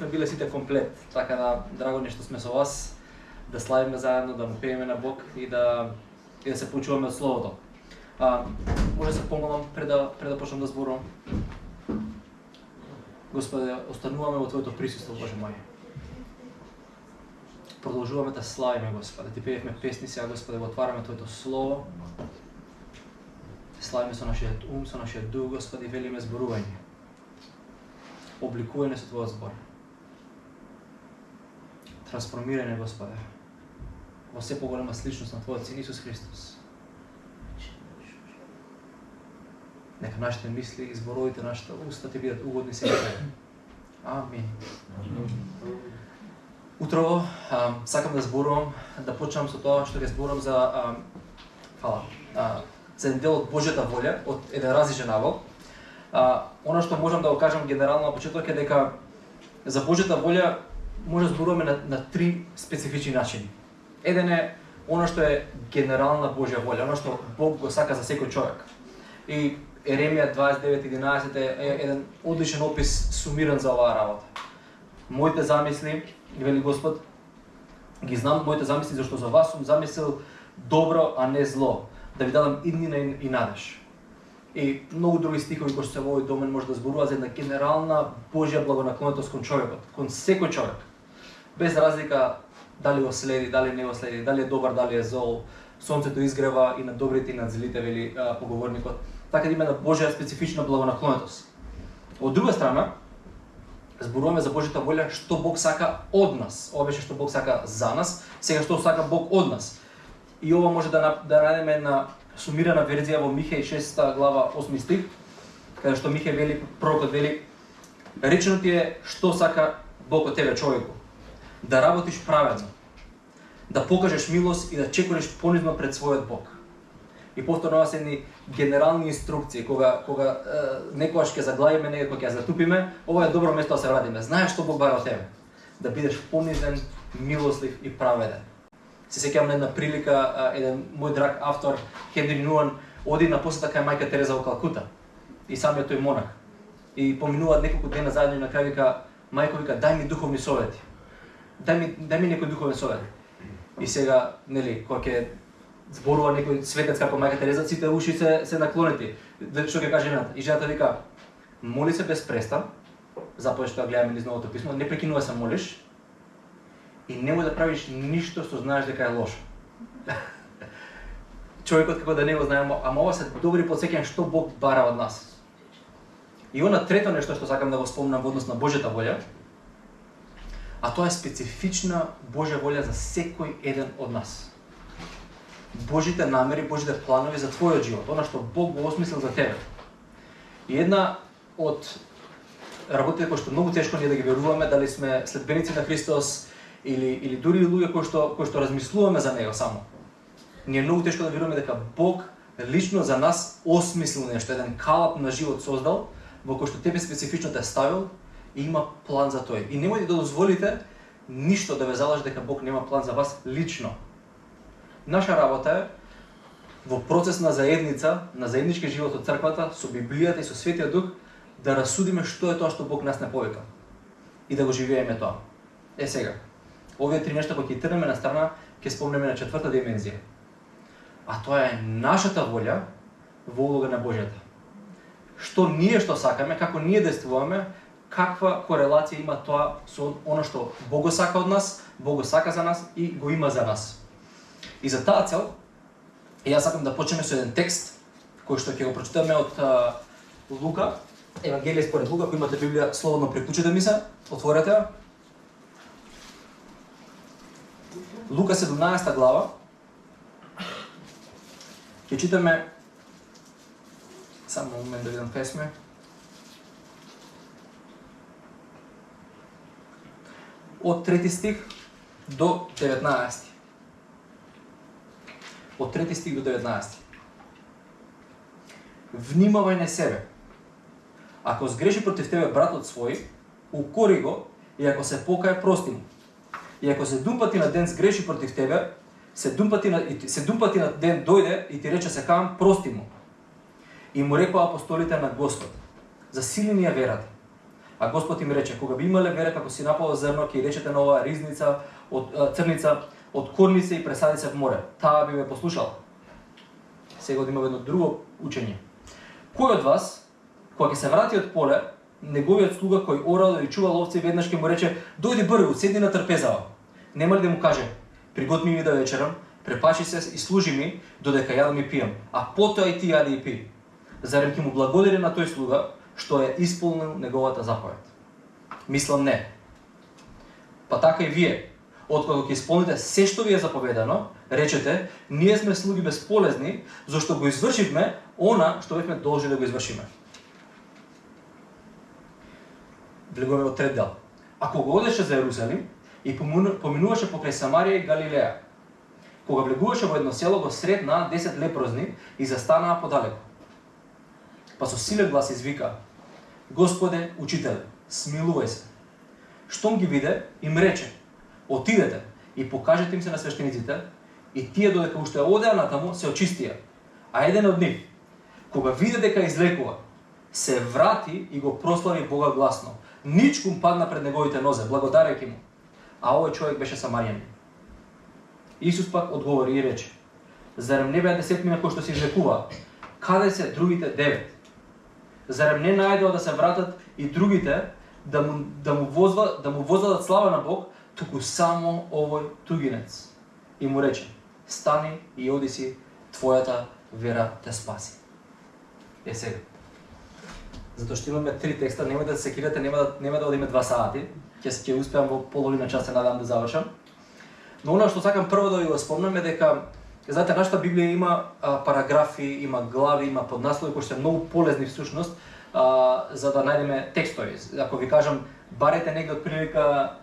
сме биле сите комплет, така да драго нешто сме со вас, да славиме заедно, да му пееме на Бог и да се поучуваме од Словото. Може да се помолам пред да почнам да зборувам. Господи, остануваме во Твоето присуство, Боже мој. Продолжуваме да славиме, Господи, Ти пеевме песни сега, Господи, отвараме Твоето Слово. Славиме со нашиот ум, со нашиот дух, Господи, велиме зборување. Обликување со Твојот збор. Трансформирање, Господи, во се поголема сличност на Твојот Син Исус Христос. Нека нашите мисли и зборовите на нашите уста Ти бидат угодни сега. Амин. Утрово сакам да зборувам, да почнам со тоа што ќе зборувам за за еден дел од Божјата волја, од еден различен навод. Оно што можам да го кажам генерално на почеток е дека за Божјата волја може да зборуваме на три специфични начини. Еден е оно што е генерална Божја волја, оно што Бог го сака за секој човек. И Еремија 29:11 е еден одличен опис сумиран за оваа работа. Моите замисли, вели Господ, ги знам моите замисли зашто за вас сум замислил добро, а не зло, да ви дадам иднина и надеж. И многу други стихови кои се во овој домен може да зборуваат за една генерална Божја благонаклонетост кон човекот, кон секој човек. Без разлика дали го следи, дали не го следи, дали е добар, дали е зол. Сонцето изгрева и на добрите и на злите, вели поговорникот. Така да има една Божја специфична благонаклонетост. Од друга страна, зборуваме за Божјата волја што Бог сака од нас. Ова беше што Бог сака за нас, сега што сака Бог од нас. И ова може да најдеме една сумирана верзија во Михеј 6 глава 8 стих, каде што Михеј вели, пророкот вели: речено ти е што сака Бог од тебе, човеку, да работиш праведно, да покажеш милост и да чекориш понизно пред својот Бог. И повторно се едни генерални инструкции, кога некогаш ќе заглавиме, некој ќе затупиме, ова е добро место да се вратиме. Знаеш што Бог бара од тебе? Да бидеш понизен, милослив и праведен. Се сеќавам на една прилика, еден мој драг автор, Хенри Нуан, оди на посета кај мајка Тереза во Калкута. И самиот тој монах. И поминуваат неколку дена заедно и на крај вика, мајко вика, дај ми духовни совети. Дај ми некој духовен совет. И сега, нели, кога ќе зборува некој светец како мајка Тереза, сите уши се наклонети. Што ќе каже жената? И жената вика, моли се без престан, запојаш тоа гледаме низ новото писмо, не прекинува се молиш и немој да правиш ништо што знаеш дека е лошо. Човекот како да не го знае, ама ова се добри потсеќања што Бог бара од нас. И она трето нешто што сакам да го спомнам во однос на Божјата волја, а тоа е специфична Божја волја за секој еден од нас. Божите намери, Божите планови за твојот живот, она што Бог го осмислил за тебе. И една од работите кои што многу тешко ние да ги веруваме, дали сме следбеници на Христос или дури луѓе кои што размислуваме за него само. Ние многу тешко да веруваме дека Бог лично за нас осмислил нешто, еден калап на живот создал, во кој што тебе специфично те ставил и има план за тој. И немојте да дозволите ништо да ве залажи дека Бог нема план за вас лично. Наша работа е во процес на заедница, на заеднички живот од црквата, со Библијата и со Светиот Дух, да расудиме што е тоа што Бог нас не повика и да го живееме тоа. Сега, овие три нешта кои ќе трнеме на страна, ќе спомнеме на четврта димензија. А тоа е нашата волја во улога на Божјата. Што ние што сакаме, како ние действуваме, каква корелација има тоа со оно што Бог го сака од нас, Бог го сака за нас и го има за нас. И за таа цел, јас сакам да почнеме со еден текст кој што ќе го прочитаме од Лука, Евангелие според Лука, кој имате Библија, слободно приклучете ми се, отворете ја. Лука 17 глава. Ќе читаме, само момент да видам кај сме. Од 3 стих до 19. Од 3 стих до 19. Внимавај на себе. Ако сгреши против тебе братот свој, укори го и ако се покае, прости му. И ако се думпати на ден сгреши против тебе, се думпати на ден дојде и ти рече се кам, прости му. И му рекоа апостолите на Господ, засили ни ја верата. А Господ им рече, кога би имале вера како си напало зрно, ќе речете на оваа ризница, црница, откорни се и пресади се в море. Таа би ме послушала. Сега има едно друго учење. Кој од вас, кога ќе се врати од поле, неговиот слуга кој орал и чувал овци веднаш ќе му рече: дојди брзо, седни на трпезава. Нема ли да му каже: приготви ми да вечерам, препаши се и служи ми додека јадам и пијам, а потоа и ти јади и пи. Зарем ќе му благодари на тој слуга што е исполнил неговата заповед? Мислам не. Па така и вие, откако ќе исполните се што ви е заповедано, речете: ние сме слуги безполезни, зашто го извршивме она што бевме должни да го извршиме. Влегуваме од трет дел. А кога одеше за Јерусалим и поминуваше покрај Самарија и Галилеја, кога влегуваше во едно село, го сретнаа 10 лепрозни и застанаа подалеку. Па со силен глас извика: Господе, учителе, смилувај се. Штом ги виде, им рече: отидете и покажете им се на свештениците, и тие додека уште одеа натаму се очистија. А еден од нив, кога виде дека излекува, се врати и го прослави Бога гласно. Ничкум падна пред неговите нозе, благодарејќи му. А овој човек беше самарјанин. Исус пак одговори и рече: зарем не беа 10 кои што се излекуваа? Каде се другите 9? Зарем не најдоа да се вратат и другите да му возвадат слава на Бог, туку само овој тугинец? И му рече: стани и оди си, твојата вера те спаси. Е сега. Затоа што имаме 3 текста, нема да се секирате, нема да одиме 2 сати. Ќе успеам во половина час, се надам да завршам. Но она што сакам прво да ви го спомнам е дека, знаете, нашата Библија има параграфи, има глави, има поднаслови кои се многу полезни всушност за да најдеме текстови. Ако ви кажам, барете негде од прилика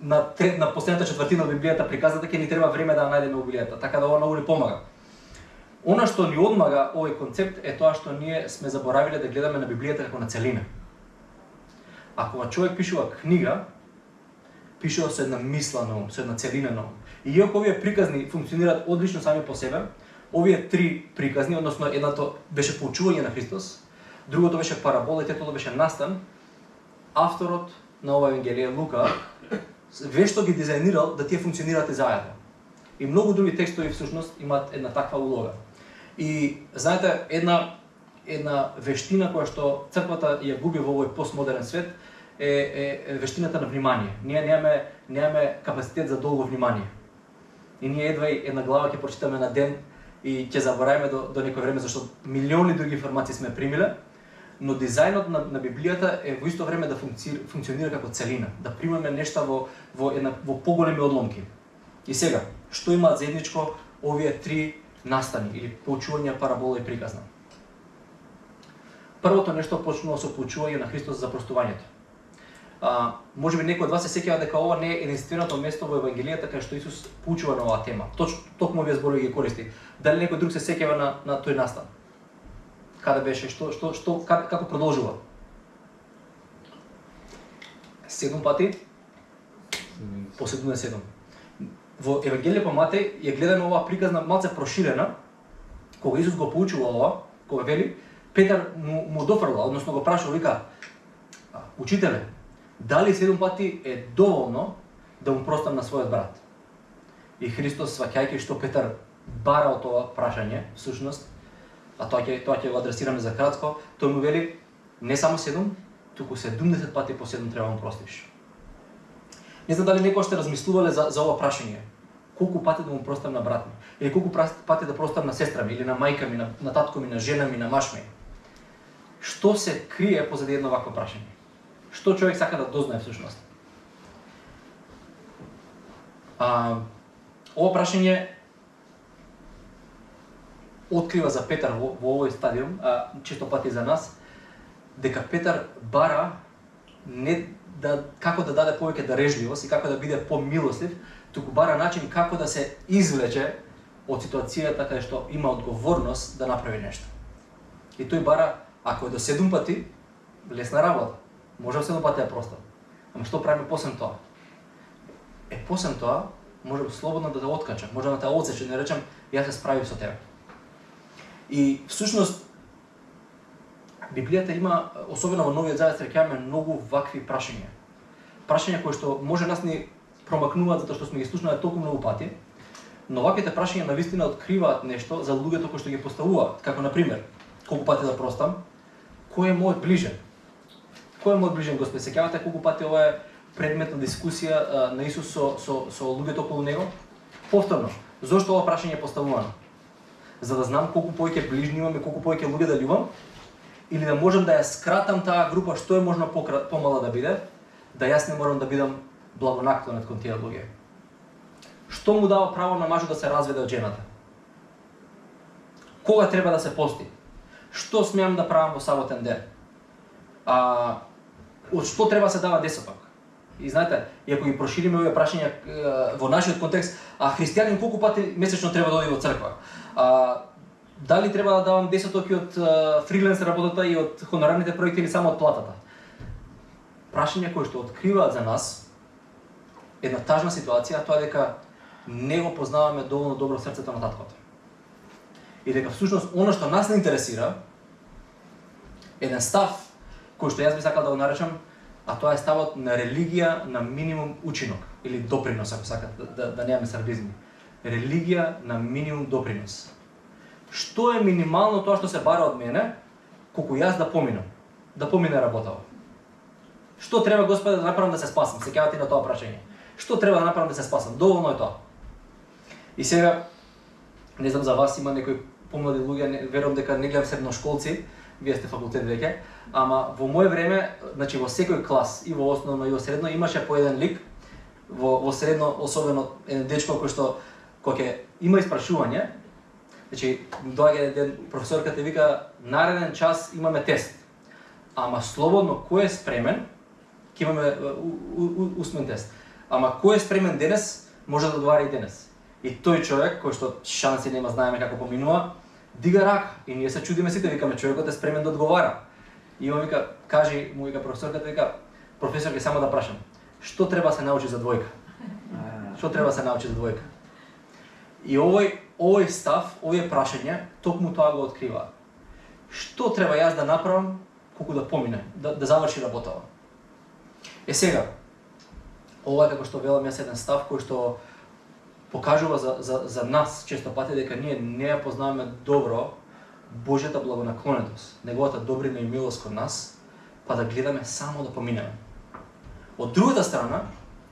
на последната четвртина од Библијата приказната, ќе ни треба време да најдеме во Библијата, така да ова многу ни помага. Она што ни одмага овој концепт е тоа што ние сме заборавиле да гледаме на Библијата како на целина. Ако човек пишува книга, пишува со една мисла на ум, со една целина на ум. И иако овие приказни функционираат одлично сами по себе, овие 3 приказни, односно едното беше поучување на Христос, другото беше парабола и третото беше настан, авторот на ова Евангелие, Лука, вешто ги дизајнирал да тие функционираат и заедно. И многу други текстови всушност имаат една таква улога. И знаете, една вештина која што црквата ја губи во овој постмодерен свет е вештината на внимание. Ние немаме капацитет за долго внимание. И ние едва и една глава ќе прочитаме на ден и ќе забораваме до некој време, зашто милиони други информации сме примиле, но дизајнот на Библијата е во исто време да функционира како целина, да примаме нешта во поголеми одломки. И сега, што имаат заедничко овие 3 настани или поучувања, парабола и приказна? Првото нешто почнува со поучување на Христос за простувањето. Може би некој од вас се сеќава дека ова не е единственото место во Евангелијата кај што Исус поучува на оваа тема. Токму овие зборови ги користи. Дали некој друг се сеќава на тој настан? Каде беше? Како продолжува? 7 пати? По 77. Во Евангелие по Матеј ја гледаме оваа приказна малце проширена, кога Исус го поучува ова, кога вели, Петар му дофрла, односно го прашува, вика: учителе, дали 7 пати е доволно да му простам на својот брат? И Христос, сваќајќи што Петар бара од тоа прашање, всушност, а тоа ќе го адресираме за кратко, тој му вели: не само 7, туку 70 пати по 7 треба да му простиш. Не знам дали некој ще размислувале за ова прашање. Колку пати да му простам на брат ми? Или колку пати да простам на сестра ми, или на мајка ми, на татко ми, на жена ми, на маж ми? Што се крие позади едно вакво прашање? Што човек сака да дознае всушност? Ова прашање открива за Петар во овој стадиум, често пати за нас, дека Петар бара не како да даде повеќе дарежливост и како да биде помилослив, туку бара начин како да се извлече од ситуацијата каде што има одговорност да направи нешто. И тој бара, ако е до 7 пати, лесна работа. Можам 7 пати да простам. Ама што правиме посебно тоа? Посебно тоа, можам слободно да те откачам, можам да те одсечам, да речам, јас се справив со тебе. И всушност, Библијата има, особено во Новиот Завет, среќаваме многу вакви прашања. Прашања кои што може нас ни промакнуваат затоа што сме ги слушнале толку многу пати, но ваквите прашања навистина откриваат нешто за луѓето кои што ги поставуваат, како на пример, колку пати да простам, кој е мојот ближен? Кој е мојот ближен, Господи? Сеќавате колку пати ова е предмет на дискусија на Исус со луѓето околу него? Повторно, зошто ова прашање е поставувано? За да знам колку повеќе ближни имам и колку повеќе луѓе да љубам, или да можам да ја скратам таа група што е можно помала да биде, да јас не морам да бидам благонаклонет кон тие луѓе. Што му дава право на мажот да се разведе од жената? Кога треба да се пости? Што смеам да правам во саботен ден? Од што треба се дава десеток? И знаете, и ако ги прошириме овие прашања во нашиот контекст, христијанин колку пати месечно треба да оди во црква? Дали треба да давам десеток и од фриленс работата и од хонорарните проекти или само од платата? Прашања кои што откриваат за нас една тажна ситуација, тоа дека не го познаваме доволно добро срцето на таткото. И дека всушност она што нас не интересира, еден став кој што јас би сакал да го наречам, а тоа е ставот на религија на минимум учинок или допринос, ако сакат да немаме сарбизми. Религија на минимум допринос. Што е минимално тоа што се бара од мене, колку јас да помине работава? Што треба, Господи, да направам да се спасам? Сеќавате на тоа прашање. Што треба да направам да се спасам? Доволно е тоа. И сега, не знам за вас, има некои помлади луѓе, верувам дека не гледам средношколци, вие сте факултет веќе, ама во моје време, значи во секој клас, и во основно и во средно, имаше по еден лик, во средно, особено еден дечко кој што, кој ќе има испрашување, значи, доаѓа еден професорката и вика, нареден час имаме тест, ама слободно, кој е спремен, ќе имаме усмен тест, ама кој е спремен денес, може да одговара и денес. И тој човек, кој што шанси нема, знаеме како поминува, дига рака и ние се чудиме сите, викаме човекот е спремен да одговара. И он вика, кажи, му вика професорката, вика, професор, ќе само да прашам, што треба да се научи за двојка? Што треба да се научи за двојка? И овој став, овие прашања, токму тоа го откриваат. Што треба јас да направам колку да помине, да заврши работава? Сега, ова како што велам јас еден став кој што покажува за нас често пати дека ние не ја познаваме добро Божјата благонаклонетост, неговата добрина и милост кон нас, па да гледаме само да поминеме. Од другата страна,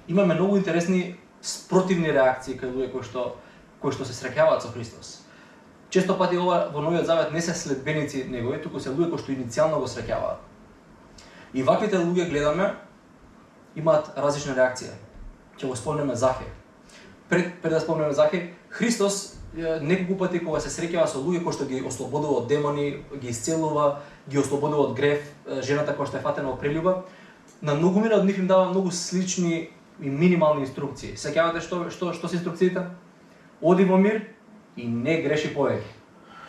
имаме многу интересни спротивни реакции кај луѓе кои што се среќаваат со Христос. Често пати ова во Новиот Завет не се следбеници негови, туку се луѓе кои што иницијално го среќаваат. И ваквите луѓе гледаме имаат различна реакција. Ќе го спомнеме Захеј. Пред да спомнеме Захеј, Христос неколку пати кога се среќава со луѓе кои што ги ослободува од демони, ги исцелува, ги ослободува од грев, жената која што е фатена во прелюба, на многумина од нив им дава многу слични и минимални инструкции. Сеќавате што се инструкциите? Оди во мир и не греши повеќе.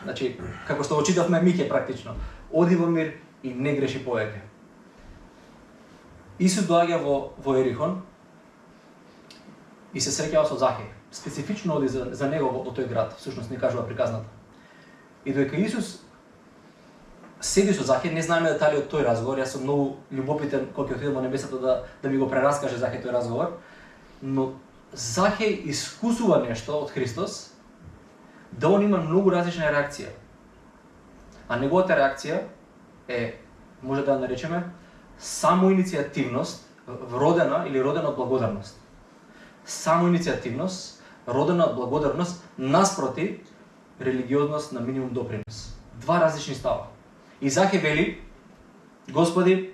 Значи, како што го читавме Миќе практично. Оди во мир и не греши повеќе. Исус доаѓа во Ерихон и се среќава со Захеј. Специфично оди за него во тој град, всушност не кажува приказната. И додека Исус седи со Захеј, не знаеме детали од тој разговор, јас сум многу љубопитен кога ќе отидам во небесото да ми го прераскаже Захеј тој разговор, но Захеј искусува нешто од Христос, да он има многу различна реакција. А неговата реакција е, може да ја наречеме, самоиницијативност, родена или родена од благодарност. Самоиницијативност, родена од благодарност, наспроти религиозност на минимум допринос. Два различни става. И Захеј вели, Господи,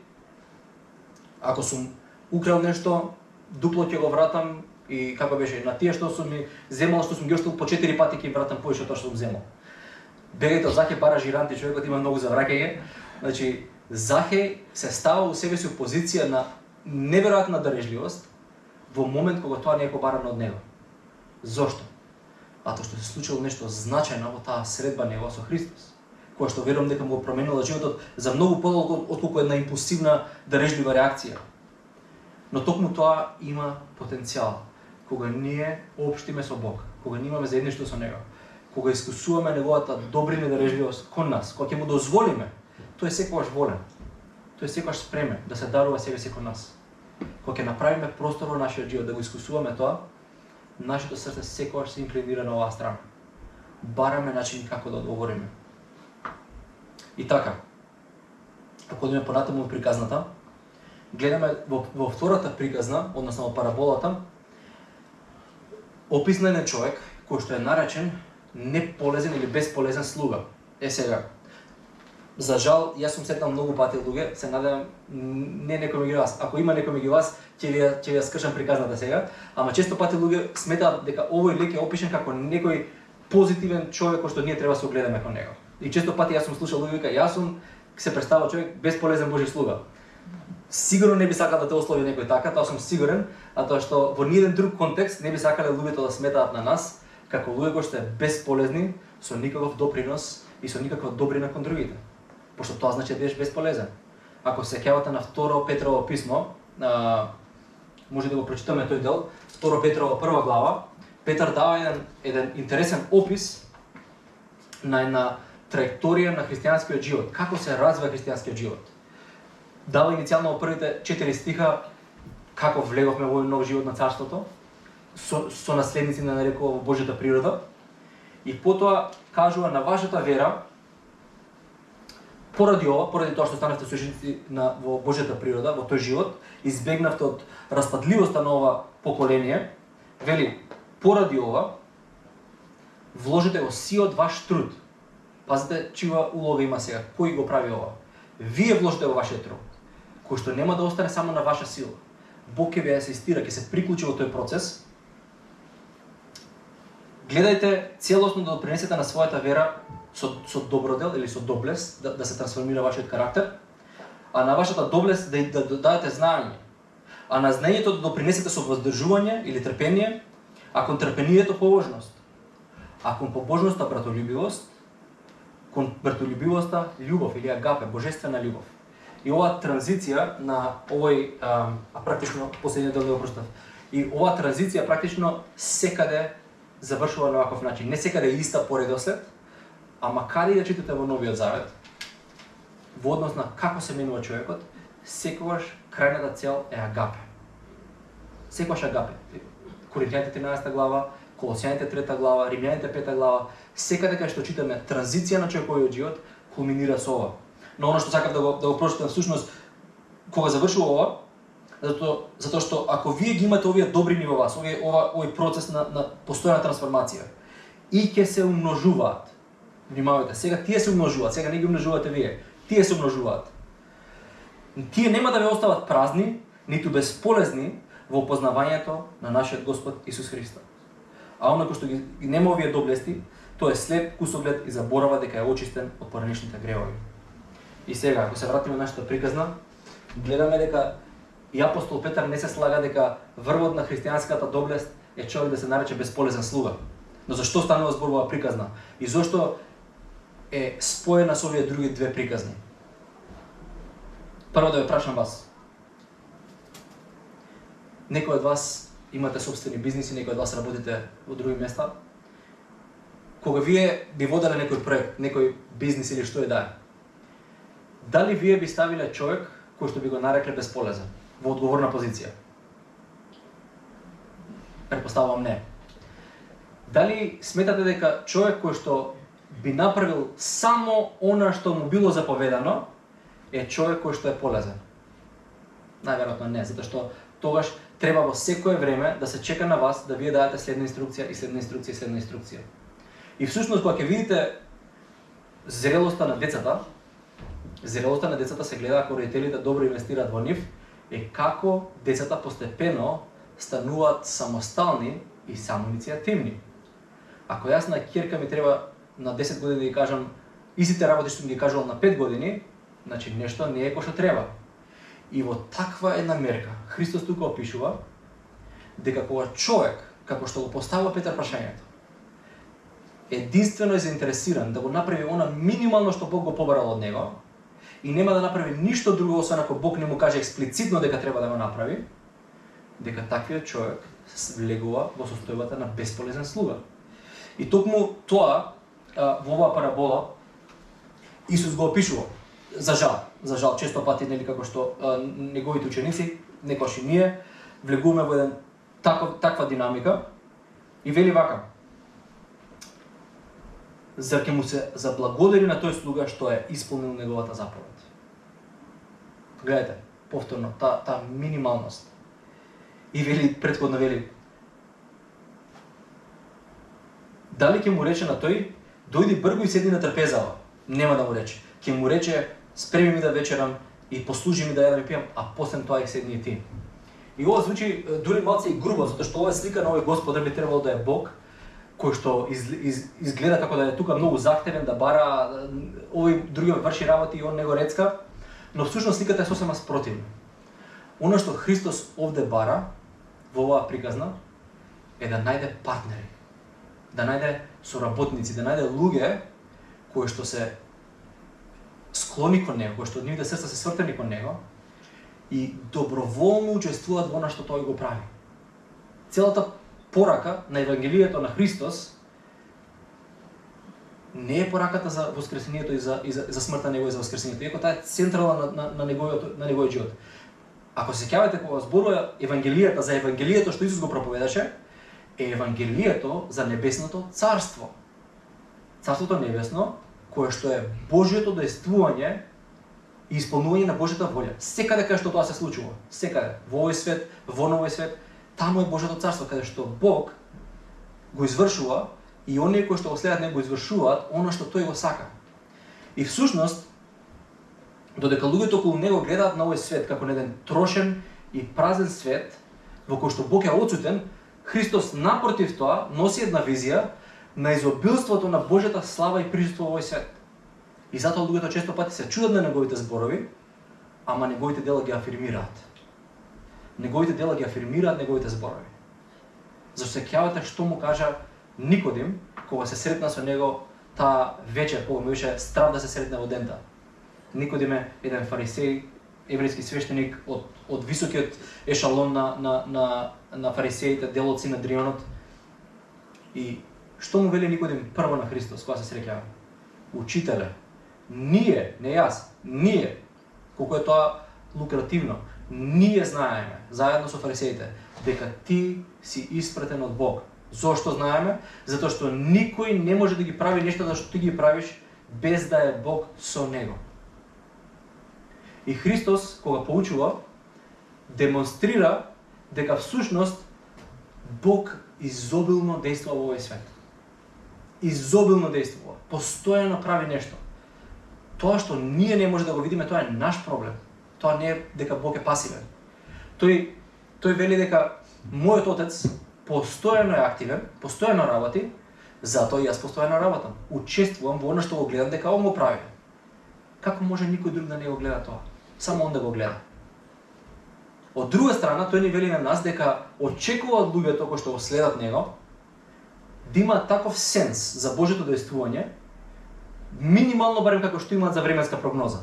ако сум украл нешто, дупло ќе го вратам и како беше, на тие што сум ми земал, што сум ги оштил по 4 пати ќе вратам повеќе од тоа што сум земал. Бегајте од Захеј, пара жиранти, човекот има многу за враќање. Значи, Захеј се става у себе си у позиција на неверојатна дарежливост во момент кога тоа не е побарано од него. Зошто? Затоа што се случило нешто значајно во таа средба негова со Христос, која што верувам дека му го променила животот за многу подолго отколку една импулсивна дарежлива реакција. Но токму тоа има потенцијал. Кога ние општиме со Бог, кога ние имаме заедништво со него, кога искусуваме неговата добрина и дарежливост кон нас, кога ќе му дозволиме тој е секогаш волен. Тој е секогаш спремен да се дарува себе секој нас. Кога ќе направиме простор во нашиот живот да го искусуваме тоа, нашето срце секогаш се инклинира на оваа страна. Бараме начини како да одговориме. И така, ако одиме понатаму во приказната, гледаме во втората приказна, односно во параболата, опис на еден човек кој што е наречен неполезен или безполезен слуга. Сега, за жал, јас сум сретнал многу пати луѓе, се надевам не некој меѓу вас. Ако има некој меѓу вас, ќе ја скршам приказната сега, ама често пати луѓе сметаат дека овој лик е опишен како некој позитивен човек кој што ние треба да се огледаме кон него. И често пати јас сум слушал луѓе дека јас сум се представува човек безполезен Божи слуга. Сигурно не би сакал да те ослови некој така, тоа сум сигурен, а тоа што во ниеден друг контекст не би сакале луѓето да сметаат на нас како луѓе кои што е безполезни, со никаков допринос и со никаква добрина кон другите. Пошто тоа значи да бидеш безполезен. Ако се сеќавате на 2 Петрово писмо, може да го прочитаме тој дел, 2 Петрово 1 глава, Петар дава еден интересен опис на една траекторија на христијанскиот живот, како се развива христијанскиот живот. Дава иницијално во првите 4 стиха како влеговме во нов живот на царството, со наследници на нарекува во Божјата природа, и потоа кажува на вашата вера, поради тоа што станавте соученици во Божјата природа, во тој живот, избегнавте од распадливоста на ова поколение, вели, поради ова, вложете во сиот ваш труд. Пазите, чива улога има сега, кој го прави ова? Вие вложите во вашиот труд, кој што нема да остане само на ваша сила. Бог ќе ви асистира, ќе се приклучи во тој процес. Гледајте целосно да допринесете на својата вера со добродел или со доблест, да се трансформира вашиот карактер, а на вашата доблест да дадете знаење, а на знаењето да допринесете со воздржување или трпение, а кон трпението побожност, а кон побожноста братолюбивост, кон братолюбивоста љубов или агапе, божествена љубов. И оваа транзиција на овој, практично последниот дел да го прочитав, и оваа транзиција практично секаде завршува на ваков начин. Не секаде е иста по редослед, ама каде да читате во Новиот Завет, во однос на како се менува човекот, секогаш крајната цел е агапе. Секогаш агапе. Коринјаните 13 глава, Колосјаните 3 глава, Римјаните 5 глава, секаде кај што читаме транзиција на човековиот живот, кулминира со ова. Но оно што сакав да го прочитам всушност, кога завршува ова, затоа што ако вие ги имате овие добрини во вас, овој процес на постојна трансформација, и ќе се умножуваат. Внимавајте, сега тие се умножуваат, сега не ги умножувате вие, тие се умножуваат. Тие нема да ве остават празни, ниту безполезни во опознавањето на нашиот Господ Исус Христос. А оној кој што ги нема овие доблести, тој е слеп, кусоглед и заборава дека е очистен од поранешните гревови. И сега, ако се вратиме на нашата приказна, гледаме дека и апостол Петар не се слага дека врвот на христијанската доблест е човек да се нарече безполезен слуга. Но зашто станува збор во приказна? И зашто е споена со овие други две приказни? Прво да ве прашам вас. Некој од вас имате собствени бизниси, некој од вас работите во други места. Кога вие би воделе некој проект, некој бизнис или што е да е, дали вие би ставиле човек кој што би го нарекле безполезен во одговорна позиција? Предпоставувам не. Дали сметате дека човек кој што би направил само она што му било заповедано е човек кој што е полезен? Најверојатно не, затоа што тогаш треба во секое време да се чека на вас да вие дадете следна инструкција и следна инструкција и следна инструкција. И всушност кога ќе видите зрелоста на децата се гледа ако родителите добро инвестираат во нив, е како децата постепено стануваат самостални и самоиницијативни. Ако јас на ќерка ми треба на 10 години да ги кажам истите работи што ми ги кажувал на 5 години, значи нешто не е кој што треба. И во таква една мерка Христос тука опишува дека кога човек, како што го поставува Петар прашањето, единствено е заинтересиран да го направи она минимално што Бог го побарал од него и нема да направи ништо друго освен ако Бог не му каже експлицитно дека треба да го направи, дека таквиот човек влегува во состојбата на безполезен слуга. И токму тоа во оваа парабола Исус го опишува. за жал, често пати нели како што неговите ученици, некогаш и ние влегуваме во еден таква динамика и вели вака: зар ќе му се заблагодари на тој слуга што е исполнил неговата заповед? Гледайте, повторно, таа минималност. И вели, претходно вели, дали ќе му рече на тој, дојди брзо и седни на трпезава? Нема да му рече. Ќе му рече, спреми ми да вечерам и послужи ми да јадам и пијам, а после тоа и седни и ти. И ова звучи дури малце и грубо, затоа што ова е слика на овој Господар, би требало да е Бог, кој што изгледа како да е тука многу захтевен, да бара, овој други врши работи и он не го рецка, но всушност сликата е сосема спротивна. Оно што Христос овде бара, во оваа приказна, е да најде партнери, да најде соработници, да најде луѓе кои што се склони кон него, кои што нивните срца се свртени кон него и доброволно учествуваат во она што тој го прави. Целата порака на Евангелието на Христос не е пораката за воскресението и за смртта него и за воскресението, иако таа е централна на неговиот живот. Ако се сеќавате кога зборува Евангелијата за Евангелието што Исус го проповедаше, е Евангелието за небесното царство. Царството небесно, кое што е Божјото дејствување и исполнување на Божјата волја. Секаде каде што тоа се случува, секаде, во овој свет, во новој свет, таму е Божјото царство, каде што Бог го извршува и оние кои што го следат него го извршуваат оно што тој го сака. И всушност, додека луѓето околу него гледаат на овој свет како на еден трошен и празен свет, во кој што Бог е отсутен, Христос напротив тоа носи една визија на изобилството на Божјата слава и присуство во овој свет. И затоа луѓето често пати се чудат на неговите зборови, ама неговите дела ги афирмираат. Неговите дела ги афирмираат неговите зборови. Зашто сеќавате што му кажа Никодим кога се сретна со него таа вечер, кога му беше страв да се сретне во дента. Никодим е еден фарисеј, еврејски свештеник од високиот ешалон на фарисеите, делоци на Дрионот. И што му вели Никодим прво на Христос кога се среќава? Учителе, ние, не јас, ние, колку е тоа лукративно, ние знаеме, заедно со фарисеите, дека ти си испратен од Бог. Зошто знаеме? Затоа што никој не може да ги прави нештата што ти ги правиш без да е Бог со него. И Христос, кога поучува, демонстрира дека всушност Бог изобилно действува во овој свет. Изобилно действува, постојано прави нешто. Тоа што ние не може да го видиме, тоа е наш проблем. Тоа не е дека Бог е пасивен. Тој вели дека мојот Отец постојано е активен, постојано работи, затоа и јас постојано работам. Учествувам во она што го гледам дека он го прави. Како може никој друг да не го гледа тоа? Само он да го гледа. Од друга страна, тој ни вели на нас дека очекува од луѓето кои што го следат него да имаат таков сенс за Божјото дејствување, минимално барем како што имаат за временска прогноза.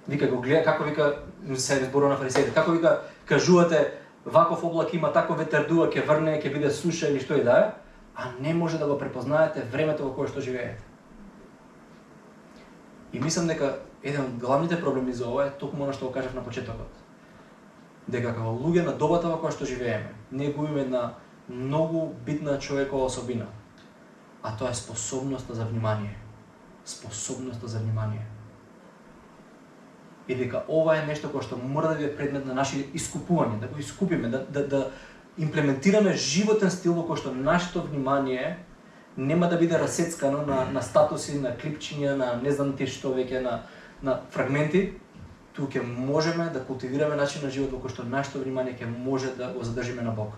Вика го гледа, како вика се зборува на фарисеите, како вика кажувате ваков облак има, таков ветер дува, ќе врне, ќе биде суша или што и да е, а не може да го препознаете времето во кое што живеете. И мислам дека еден од главните проблеми за ова е токму она што го кажав на почетокот. Дека како луѓе на добата во која што живееме, ние губиме една многу битна човекова особина, а тоа е способноста за внимание. Способноста за внимание. И дека ова е нешто кое што мора да биде предмет на наше искупување, да го искупиме, да имплементираме животен стил во кој што нашето внимание нема да биде расецкано на статуси, на клипчиња, на не знам ти што веќе на фрагменти, туку ќе можеме да култивираме начин на живот во кој што нашето внимание ќе може да го задржиме на Бог,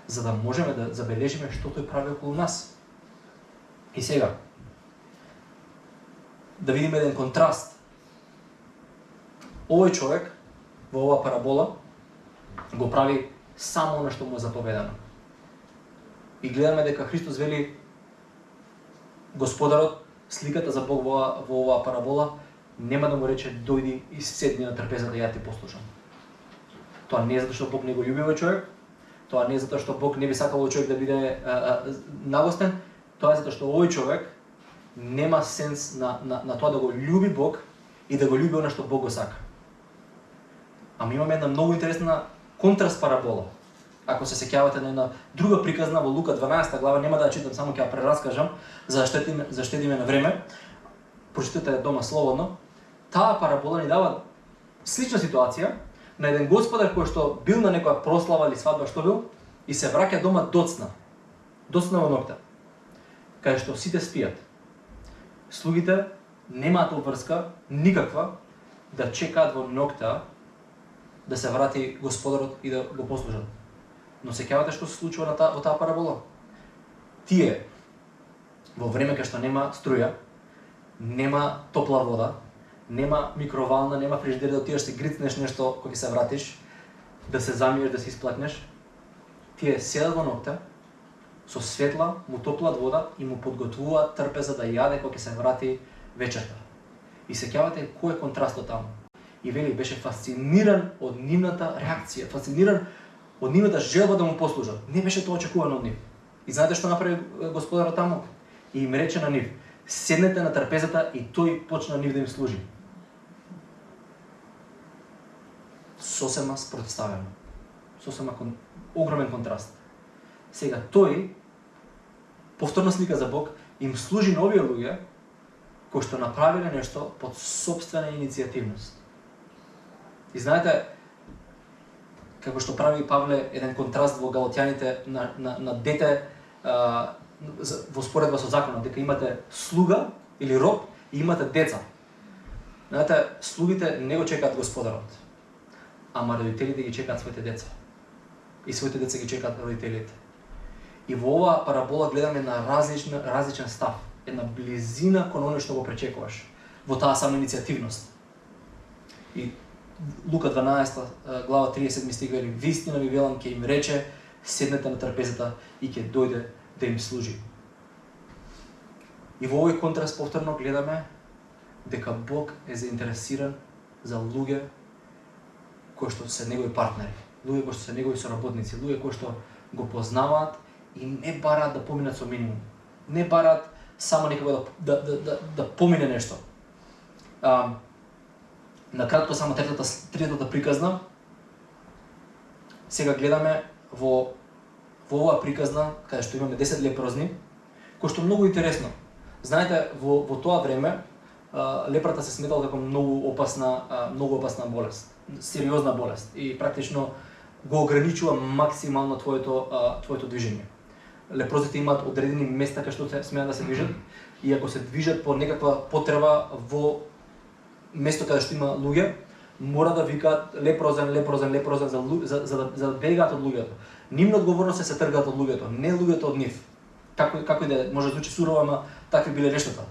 за да можеме да забележиме што тој прави околу нас. И сега да видиме еден контраст. Овој човек во оваа парабола го прави само она што му е заповедано. И гледаме дека Христос вели Господарот, сликата за Бог во оваа парабола, нема да му рече дојди и седни на трпезата, ја ти послушам. Тоа не е затоа што Бог не го љуби овој човек, тоа не е затоа што Бог не би сакал овој човек да биде нагостен, тоа е затоа што овој човек нема сенс на тоа да го љуби Бог и да го љуби она што Бог го сака. Ама имаме една многу интересна контраст парабола. Ако се сеќавате на една друга приказна во Лука 12 глава, нема да ја читам, само ќе ја прераскажам, за да штедиме на време. Прочитате ја дома слободно. Таа парабола ни дава слична ситуација на еден господар кој што бил на некоја прослава или свадба што бил и се враќа дома доцна во ноќта, каде што сите спијат. Слугите немаат обврска никаква да чекаат во ноќта да се врати господарот и да го послужат. Но сеќавате што се случува во таа парабола? Тие во време кај што нема струја, нема топла вода, нема микровална, нема фрижидер да отидеш се грицнеш нешто кога ќе се вратиш, да се замиеш, да се исплакнеш. Тие седат во ноќта со светла, му топлат вода и му подготвуваат трпеза да јаде кога ќе се врати вечерта. И сеќавате кој е контрастот таму. И вели беше фасциниран од нивната реакција, фасциниран од нивната желба да му послужат. Не беше тоа очекувано од нив. И знаете што направи господарот таму? И им рече на нив: седнете на трпезата, и тој почна нив да им служи. Сосема спротставено. Сосема огромен контраст. Сега тој, повторна слика за Бог, им служи на овие луѓе кои што направиле нешто под сопствена иницијативност. И знаете, како што прави Павле еден контраст во Галатјаните на дете во споредба со законот, дека имате слуга или роб и имате деца. Знаете, слугите не го чекаат господарот, ама родителите ги чекаат своите деца. И своите деца ги чекаат родителите. И во оваа парабола гледаме на различен став, една близина кон оној што го пречекуваш, во таа самоиницијативност. И Лука 12 глава 37 стих вели: вистина ви велам, ќе им рече, седнете на трпезата и ќе дојде да им служи. И во овој контраст повторно гледаме дека Бог е заинтересиран за луѓе кои што се негови партнери, луѓе кои што се негови соработници, луѓе кои што го познаваат и не бараат да поминат со минимум. Не бараат само некако да помине нешто. Накратко само третата приказна. Сега гледаме во оваа приказна каде што имаме 10 лепрозни, кој што многу интересно. Знаете, во тоа време лепрата се сметала како многу опасна болест, сериозна болест и практично го ограничува максимално твоето движење. Лепрозите имаат одредени места кај што се смеат да се движат и ако се движат по некаква потреба во место каде што има луѓе, мора да викаат лепрозен за да бегаат од луѓето. Нивна одговорност е се тргаат од луѓето, не луѓето од нив. Како и да може да звучи сурово, ама такви биле нештата.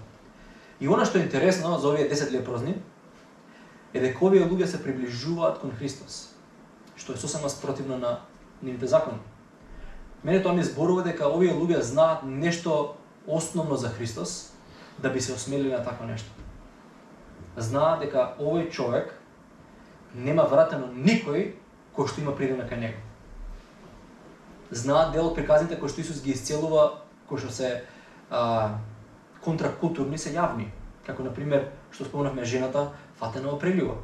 И она што е интересно за овие 10 лепрозни е дека овие луѓе се приближуваат кон Христос, што е сосема спротивно на нивните закони. Мене тоа ми зборува дека овие луѓе знаат нешто основно за Христос да би се осмелили на такво нешто. Знаат дека овој човек нема вратено никој кој што има придена кај него. Знаат дел од приказните кои што Исус ги исцелува, кои што се контракултурни, се јавни. Како например, што спомнавме, жената фатена во прелива.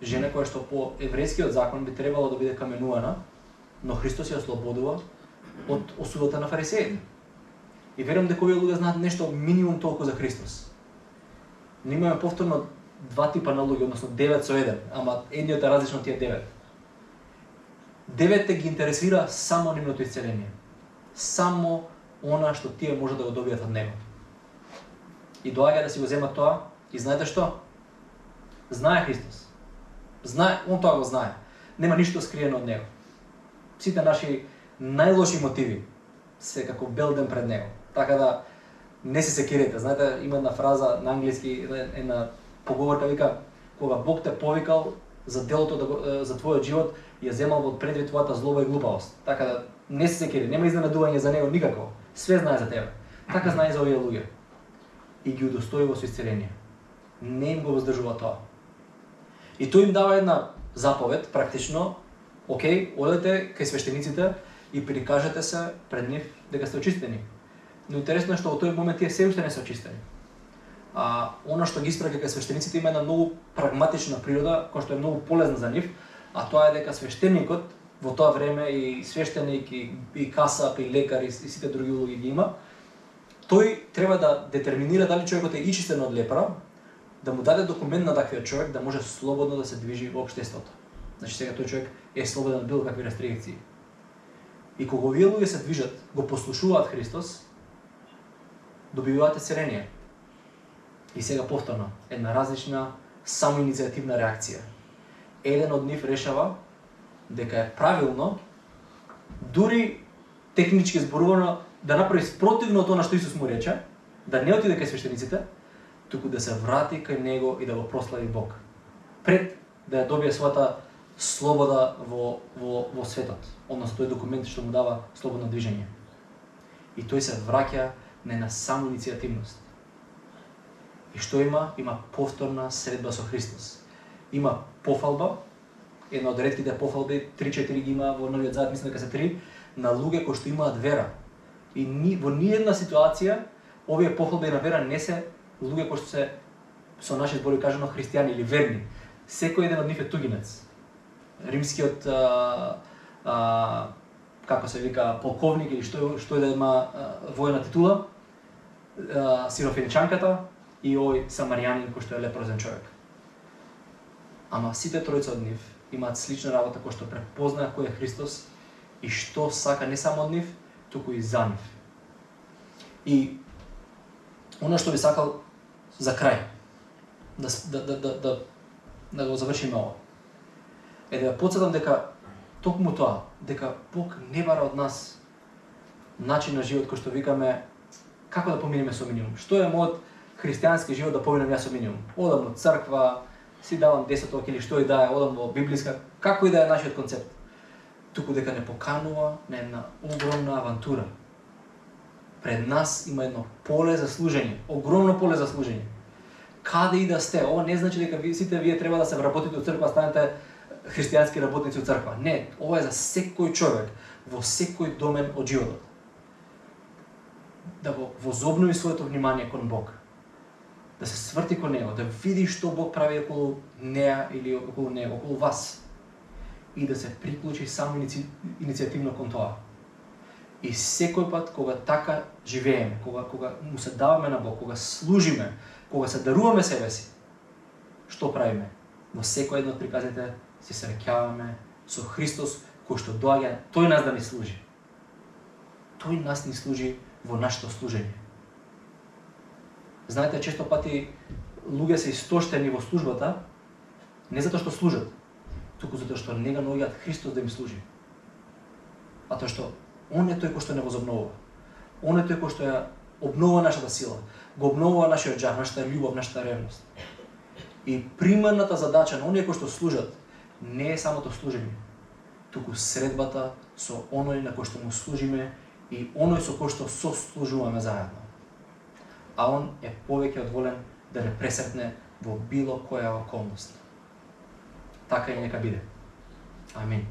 Жена која што по еврејскиот закон би требало да биде каменувана, но Христос ја ослободува од осудата на фарисеите. И верувам дека овие луѓе знаат нешто минимум толку за Христос. Но имаме повторно два типа на луѓе, односно 9 со 1, ама едниот е различно од тие 9. 9 ги интересира само нивното исцеление. Само она што тие може да го добијат од него. И доаѓа да си го земат тоа, и знаете што? Знае Христос. Он тоа го знае. Нема ништо скриено од него. Сите наши најлоши мотиви се како бел ден пред него. Така да не се секирете. Знаете, има една фраза на англиски, една поговорка, вика: кога Бог те повикал за делото за твојот живот, ја земал од предвид твојата злоба и глупавост. Така да не се секири, нема изненадување за него никако. Све знае за тебе. Така знае и за овие луѓе. И ги удостојува со исцеление. Не им го воздржува тоа. И тој им дава една заповед, практично: окей, одете кај свештениците и прикажете се пред нив дека сте очистени. Но интересно е што во тој момент тие се уште не се очистени. Она што ги испраќа кај свештениците има една многу прагматична природа, која што е многу полезна за нив, а тоа е дека свештеникот во тоа време и свештеник и касап и лекар и сите други улоги ги има, тој треба да детерминира дали човекот е ичистен од лепра, да му даде документ на таквиот човек да може слободно да се движи во општеството. Значи сега тој човек е слободен од било какви рестрикции. И кога овие луѓе се движат, го послушуваат Христос, добиваат исцеление. И сега повторно, една различна самоиницијативна реакција. Еден од нив решава дека е правилно, дури технички зборувано, да направи спротивно од тоа што Исус му рече, да не отиде кај свештениците, туку да се врати кај него и да го прослави Бог. Пред да ја добие својата слобода во светот, односно тој документ што му дава слободно движење. И тој се враќа на самоиницијативност. И што има? Има повторна средба со Христос. Има пофалба, една од ретките пофалби, 3-4 ги има во Новиот Завет, мислам дека се 3, на луѓе кои што имаат вера. И во ниедна ситуација овие пофалби на вера не се луѓе кои што се, со наши зборови кажано, христијани или верни. Секој еден од нив е тугинец. Римскиот како се вика полковник или што да има војна титула, сирофеничанката и овој самаријанин кој што е лепрозен човек. Ама сите тројца од нив имаат слична работа кој што препознаа кој е Христос и што сака не само од нив, туку и за нив. И оно што би сакал за крај да го завршиме ова е да потсетам дека токму тоа, дека Бог не бара од нас начин на живот кој што викаме како да поминеме со минимум. Што е мојот христијански живот да поминам јас со минимум? Одам во црква, си давам 10 или што и да е, одам во библиска, како и да е нашиот концепт. Туку дека не поканува на една огромна авантура. Пред нас има едно поле за служење, огромно поле за служење. Каде и да сте, ова не значи дека сите вие треба да се вработите од црква, станете христијански работници од црква. Не, ова е за секој човек, во секој домен од животот. Да го возобнови своето внимание кон Бог. Да се сврти кон Него, да види што Бог прави околу неа или околу Него, околу вас. И да се приклучи само иницијативно кон тоа. И секој пат кога така живееме, кога му се даваме на Бог, кога служиме, кога се даруваме себе си, што правиме? Во секој едно од приказните се среќаваме со Христос кој што доаѓа, тој нас да ни служи. Тој нас ни служи во нашето служење. Знаете, често пати луѓе се истоштени во службата не затоа што служат, туку затоа што не го наоѓаат Христос да им служи. А тоа што Он е тој кој што не возобновува. Он е тој кој што ја обновува нашата сила, го обновува нашиот жар, нашата љубов, нашата ревност. И примарната задача на оние кои што служат не е самото служење, туку средбата со оној на кој што му служиме и оној со кој што сослужуваме заедно. А он е повеќе од волен да не пресретне во било која околност. Така и нека биде. Амин.